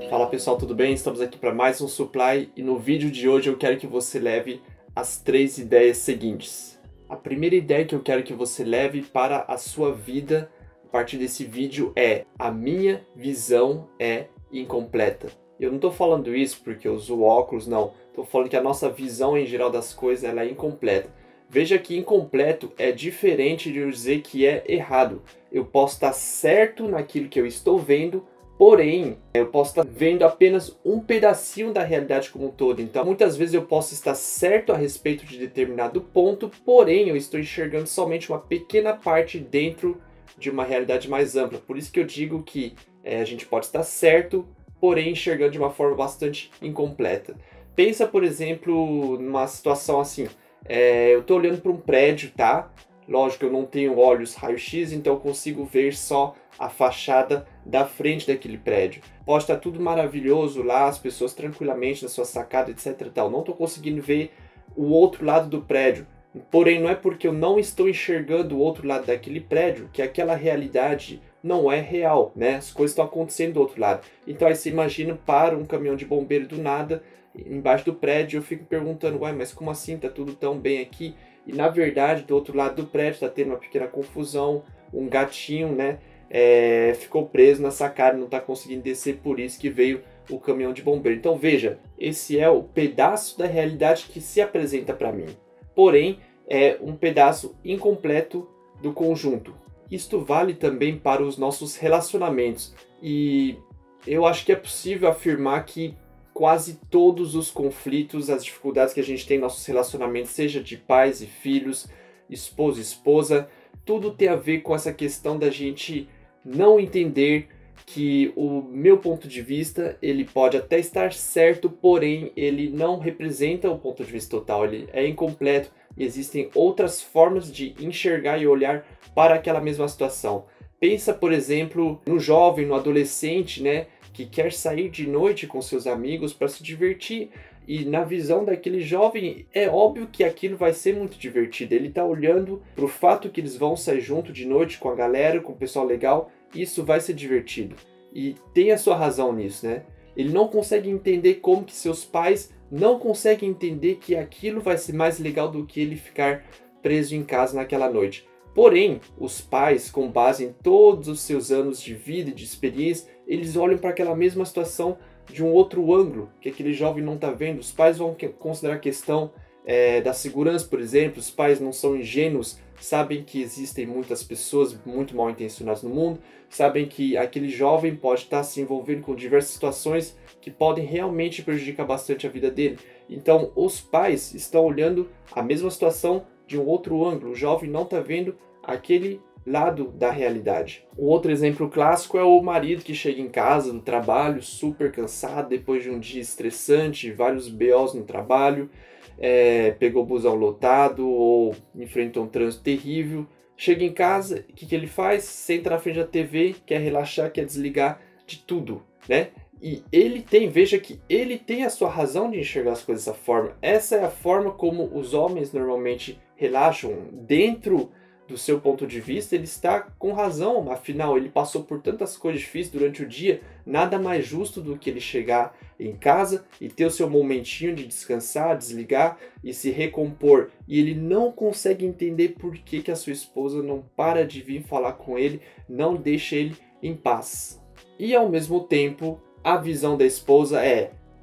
Fala pessoal, tudo bem? Estamos aqui para mais um Supply e no vídeo de hoje eu quero que você leve as 3 ideias seguintes. A primeira ideia que eu quero que você leve para a sua vida a partir desse vídeo é: a minha visão é incompleta. Eu não estou falando isso porque eu uso óculos, não. Estou falando que a nossa visão em geral das coisas ela é incompleta. Veja que incompleto é diferente de eu dizer que é errado. Eu posso estar certo naquilo que eu estou vendo, porém, eu posso estar vendo apenas um pedacinho da realidade como um todo. Então, muitas vezes eu posso estar certo a respeito de determinado ponto, porém, eu estou enxergando somente uma pequena parte dentro de uma realidade mais ampla. Por isso que eu digo que a gente pode estar certo, porém enxergando de uma forma bastante incompleta. Pensa, por exemplo, numa situação assim. Eu estou olhando para um prédio, tá? Lógico, eu não tenho olhos raio-x, então eu consigo ver só a fachada da frente daquele prédio. Pode estar tudo maravilhoso lá, as pessoas tranquilamente na sua sacada, etc e tal. Não estou conseguindo ver o outro lado do prédio. Porém, não é porque eu não estou enxergando o outro lado daquele prédio que aquela realidade não é real, né? As coisas estão acontecendo do outro lado. Então aí você imagina, para um caminhão de bombeiro do nada, embaixo do prédio, eu fico perguntando, ué, mas como assim? Tá tudo tão bem aqui? E na verdade, do outro lado do prédio está tendo uma pequena confusão, um gatinho, né? Ficou preso na sacada e não está conseguindo descer, por isso que veio o caminhão de bombeiro. Então veja, esse é o pedaço da realidade que se apresenta para mim. Porém, é um pedaço incompleto do conjunto. Isto vale também para os nossos relacionamentos. E eu acho que é possível afirmar que quase todos os conflitos, as dificuldades que a gente tem em nossos relacionamentos, seja de pais e filhos, esposo e esposa, tudo tem a ver com essa questão da gente não entender que o meu ponto de vista, ele pode até estar certo, porém ele não representa o ponto de vista total, ele é incompleto e existem outras formas de enxergar e olhar para aquela mesma situação. Pensa, por exemplo, no jovem, no adolescente, né, que quer sair de noite com seus amigos para se divertir. E na visão daquele jovem, é óbvio que aquilo vai ser muito divertido. Ele está olhando para o fato que eles vão sair junto de noite com a galera, com o pessoal legal. Isso vai ser divertido. E tem a sua razão nisso, né? Ele não consegue entender como que seus pais não conseguem entender que aquilo vai ser mais legal do que ele ficar preso em casa naquela noite. Porém, os pais, com base em todos os seus anos de vida e de experiência, eles olham para aquela mesma situação de um outro ângulo, que aquele jovem não está vendo. Os pais vão considerar a questão da segurança, por exemplo. Os pais não são ingênuos, sabem que existem muitas pessoas muito mal intencionadas no mundo, sabem que aquele jovem pode estar se envolvendo com diversas situações que podem realmente prejudicar bastante a vida dele. Então, os pais estão olhando a mesma situação de um outro ângulo. O jovem não está vendo aquele lado da realidade. Um outro exemplo clássico é o marido que chega em casa do trabalho super cansado depois de um dia estressante, vários BOs no trabalho, pegou o busão lotado ou enfrentou um trânsito terrível. Chega em casa, o que ele faz? Senta na frente da TV, quer relaxar, quer desligar de tudo, né? E veja que ele tem a sua razão de enxergar as coisas dessa forma. Essa é a forma como os homens normalmente relaxam. Dentro do seu ponto de vista, ele está com razão, afinal ele passou por tantas coisas difíceis durante o dia, nada mais justo do que ele chegar em casa e ter o seu momentinho de descansar, desligar e se recompor. E ele não consegue entender por que a sua esposa não para de vir falar com ele, não deixa ele em paz. E ao mesmo tempo, a visão da esposa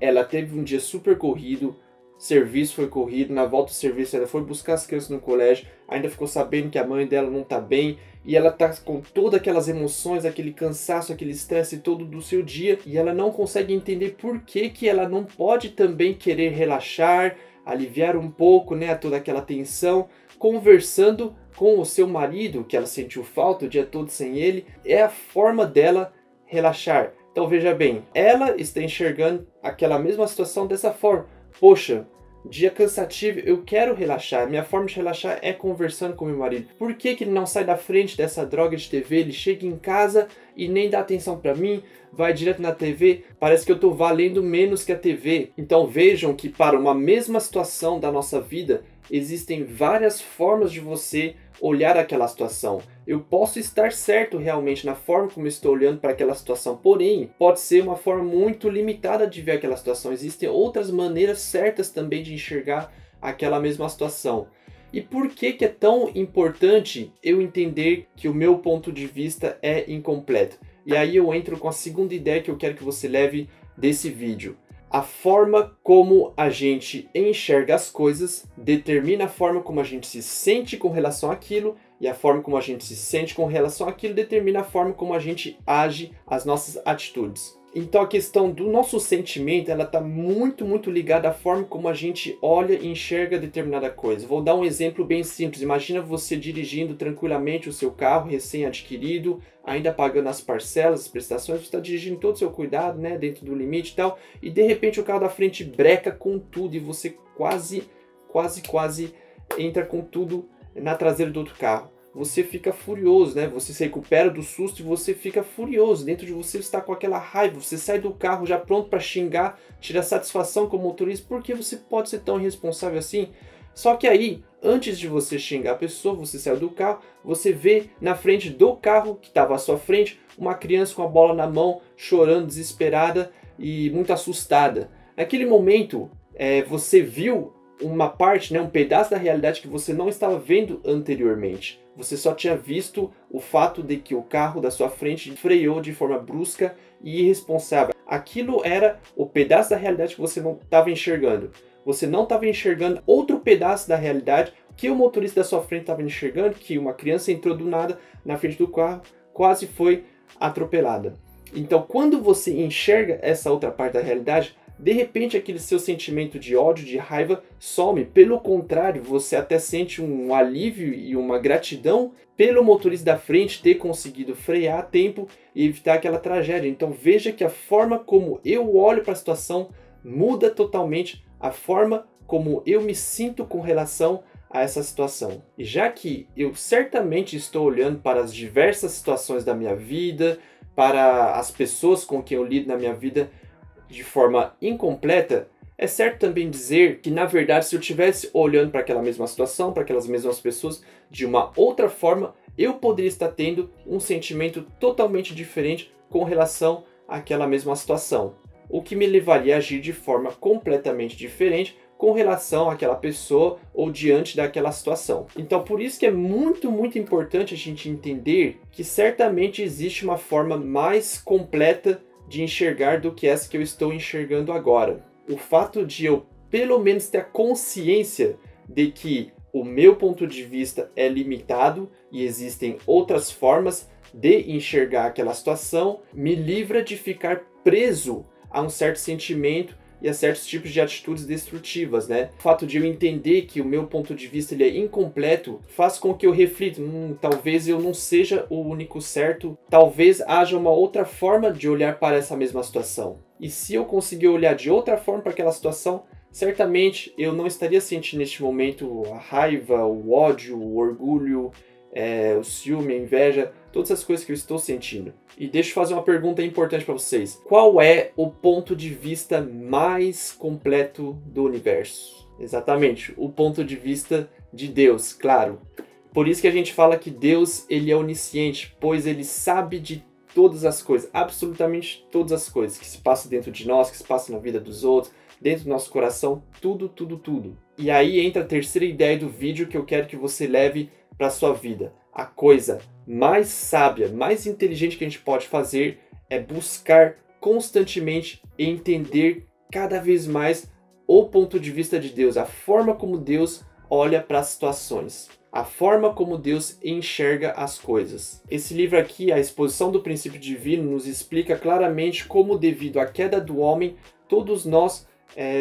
ela teve um dia super corrido, serviço foi corrido, na volta do serviço ela foi buscar as crianças no colégio, ainda ficou sabendo que a mãe dela não está bem, e ela está com todas aquelas emoções, aquele cansaço, aquele estresse todo do seu dia, e ela não consegue entender por que ela não pode também querer relaxar, aliviar um pouco, né, toda aquela tensão, conversando com o seu marido, que ela sentiu falta o dia todo sem ele. É a forma dela relaxar. Então veja bem, ela está enxergando aquela mesma situação dessa forma. Poxa, dia cansativo, eu quero relaxar. Minha forma de relaxar é conversando com meu marido. Por que ele não sai da frente dessa droga de TV? Ele chega em casa e nem dá atenção pra mim, vai direto na TV. Parece que eu tô valendo menos que a TV. Então vejam que para uma mesma situação da nossa vida, existem várias formas de você olhar aquela situação. Eu posso estar certo realmente na forma como estou olhando para aquela situação, porém, pode ser uma forma muito limitada de ver aquela situação. Existem outras maneiras certas também de enxergar aquela mesma situação. E por que é tão importante eu entender que o meu ponto de vista é incompleto? E aí eu entro com a segunda ideia que eu quero que você leve desse vídeo. A forma como a gente enxerga as coisas determina a forma como a gente se sente com relação àquilo, e a forma como a gente se sente com relação àquilo determina a forma como a gente age, as nossas atitudes. Então a questão do nosso sentimento, ela está muito ligada à forma como a gente olha e enxerga determinada coisa. Vou dar um exemplo bem simples. Imagina você dirigindo tranquilamente o seu carro recém-adquirido, ainda pagando as parcelas, as prestações, você está dirigindo todo o seu cuidado, né, dentro do limite e tal, e de repente o carro da frente breca com tudo e você quase entra com tudo na traseira do outro carro. Você fica furioso, né? Você se recupera do susto e você fica furioso. Dentro de você está com aquela raiva. Você sai do carro já pronto para xingar, tirar satisfação como motorista. Por que você pode ser tão irresponsável assim? Só que aí, antes de você xingar a pessoa, você saiu do carro, você vê na frente do carro que estava à sua frente uma criança com a bola na mão, chorando, desesperada e muito assustada. Naquele momento, você viu uma parte, né, um pedaço da realidade que você não estava vendo anteriormente. Você só tinha visto o fato de que o carro da sua frente freou de forma brusca e irresponsável. Aquilo era o pedaço da realidade que você não estava enxergando. Você não estava enxergando outro pedaço da realidade que o motorista da sua frente estava enxergando, que uma criança entrou do nada na frente do carro, quase foi atropelada. Então, quando você enxerga essa outra parte da realidade, de repente aquele seu sentimento de ódio, de raiva some. Pelo contrário, você até sente um alívio e uma gratidão pelo motorista da frente ter conseguido frear a tempo e evitar aquela tragédia. Então veja que a forma como eu olho para a situação muda totalmente a forma como eu me sinto com relação a essa situação. E já que eu certamente estou olhando para as diversas situações da minha vida, para as pessoas com quem eu lido na minha vida de forma incompleta, é certo também dizer que, na verdade, se eu estivesse olhando para aquela mesma situação, para aquelas mesmas pessoas, de uma outra forma, eu poderia estar tendo um sentimento totalmente diferente com relação àquela mesma situação, o que me levaria a agir de forma completamente diferente com relação àquela pessoa ou diante daquela situação. Então, por isso que é muito importante a gente entender que certamente existe uma forma mais completa de enxergar do que essa que eu estou enxergando agora. O fato de eu, pelo menos, ter a consciência de que o meu ponto de vista é limitado e existem outras formas de enxergar aquela situação, me livra de ficar preso a um certo sentimento e a certos tipos de atitudes destrutivas, né? O fato de eu entender que o meu ponto de vista ele é incompleto faz com que eu reflita, talvez eu não seja o único certo, talvez haja uma outra forma de olhar para essa mesma situação. E se eu conseguir olhar de outra forma para aquela situação, certamente eu não estaria sentindo neste momento a raiva, o ódio, o orgulho, o ciúme, a inveja, todas essas coisas que eu estou sentindo. E deixa eu fazer uma pergunta importante para vocês. Qual é o ponto de vista mais completo do universo? Exatamente, o ponto de vista de Deus, claro. Por isso que a gente fala que Deus ele é onisciente, pois ele sabe de todas as coisas, absolutamente todas as coisas que se passam dentro de nós, que se passam na vida dos outros, dentro do nosso coração, tudo. E aí entra a terceira ideia do vídeo que eu quero que você leve para a sua vida. A coisa mais sábia, mais inteligente que a gente pode fazer é buscar constantemente entender cada vez mais o ponto de vista de Deus, a forma como Deus olha para as situações, a forma como Deus enxerga as coisas. Esse livro aqui, A Exposição do Princípio Divino, nos explica claramente como, devido à queda do homem, todos nós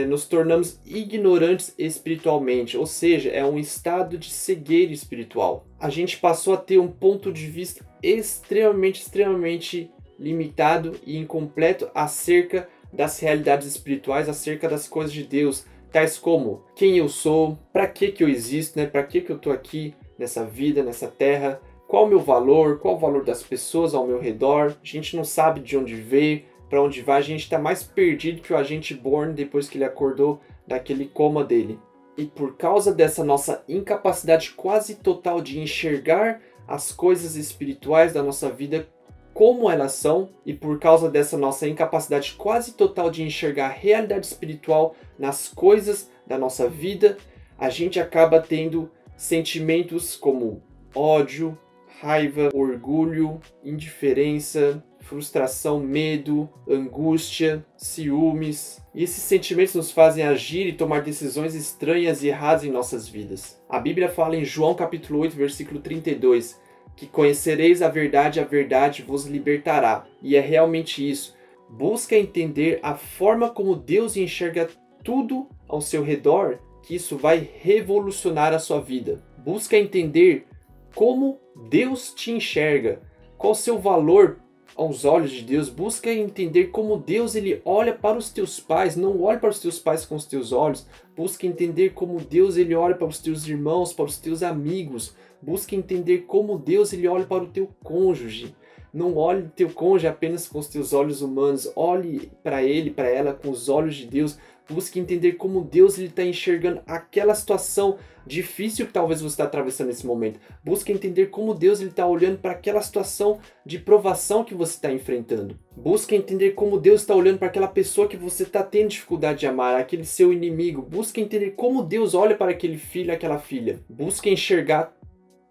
nos tornamos ignorantes espiritualmente, ou seja, é um estado de cegueira espiritual. A gente passou a ter um ponto de vista extremamente limitado e incompleto acerca das realidades espirituais, acerca das coisas de Deus, tais como quem eu sou, para que eu existo, né? Para que eu estou aqui nessa vida, nessa terra, qual o meu valor, qual o valor das pessoas ao meu redor. A gente não sabe de onde veio, para onde vai, a gente está mais perdido que o agente Bourne depois que ele acordou daquele coma dele. E por causa dessa nossa incapacidade quase total de enxergar as coisas espirituais da nossa vida como elas são, e por causa dessa nossa incapacidade quase total de enxergar a realidade espiritual nas coisas da nossa vida, a gente acaba tendo sentimentos como ódio, raiva, orgulho, indiferença, frustração, medo, angústia, ciúmes. E esses sentimentos nos fazem agir e tomar decisões estranhas e erradas em nossas vidas. A Bíblia fala em João capítulo 8, versículo 32, que conhecereis a verdade vos libertará. E é realmente isso. Busca entender a forma como Deus enxerga tudo ao seu redor, que isso vai revolucionar a sua vida. Busca entender como Deus te enxerga, qual o seu valor aos olhos de Deus. Busca entender como Deus ele olha para os teus pais, não olha para os teus pais com os teus olhos. Busca entender como Deus ele olha para os teus irmãos, para os teus amigos. Busca entender como Deus ele olha para o teu cônjuge. Não olhe o teu cônjuge apenas com os teus olhos humanos, olhe para ele, para ela com os olhos de Deus. Busque entender como Deus está enxergando aquela situação difícil que talvez você está atravessando nesse momento. Busque entender como Deus está olhando para aquela situação de provação que você está enfrentando. Busque entender como Deus está olhando para aquela pessoa que você está tendo dificuldade de amar, aquele seu inimigo. Busque entender como Deus olha para aquele filho, aquela filha. Busque enxergar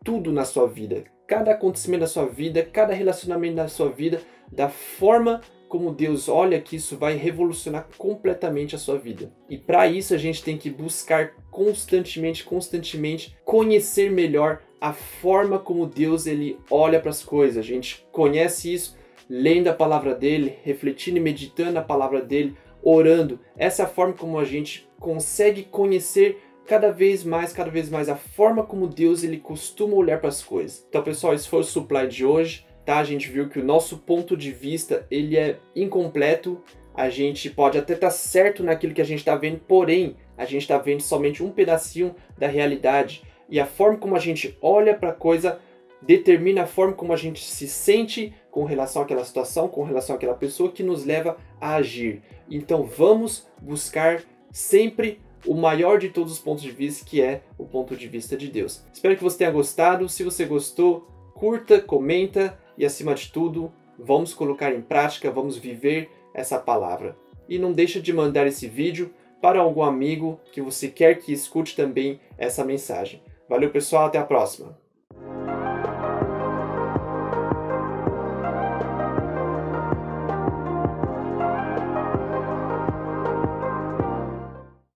tudo na sua vida, cada acontecimento da sua vida, cada relacionamento da sua vida, da forma como Deus olha, que isso vai revolucionar completamente a sua vida. E para isso a gente tem que buscar constantemente conhecer melhor a forma como Deus ele olha para as coisas. A gente conhece isso lendo a palavra dele, refletindo e meditando a palavra dele, orando. Essa é a forma como a gente consegue conhecer cada vez mais a forma como Deus ele costuma olhar para as coisas. Então, pessoal, esse foi o Supply de hoje. Tá? A gente viu que o nosso ponto de vista ele é incompleto. A gente pode até estar certo naquilo que a gente está vendo, porém, a gente está vendo somente um pedacinho da realidade. E a forma como a gente olha para a coisa determina a forma como a gente se sente com relação àquela situação, com relação àquela pessoa, que nos leva a agir. Então, vamos buscar sempre o maior de todos os pontos de vista, que é o ponto de vista de Deus. Espero que você tenha gostado. Se você gostou, curta, comenta e, acima de tudo, vamos colocar em prática, vamos viver essa palavra. E não deixa de mandar esse vídeo para algum amigo que você quer que escute também essa mensagem. Valeu, pessoal, até a próxima!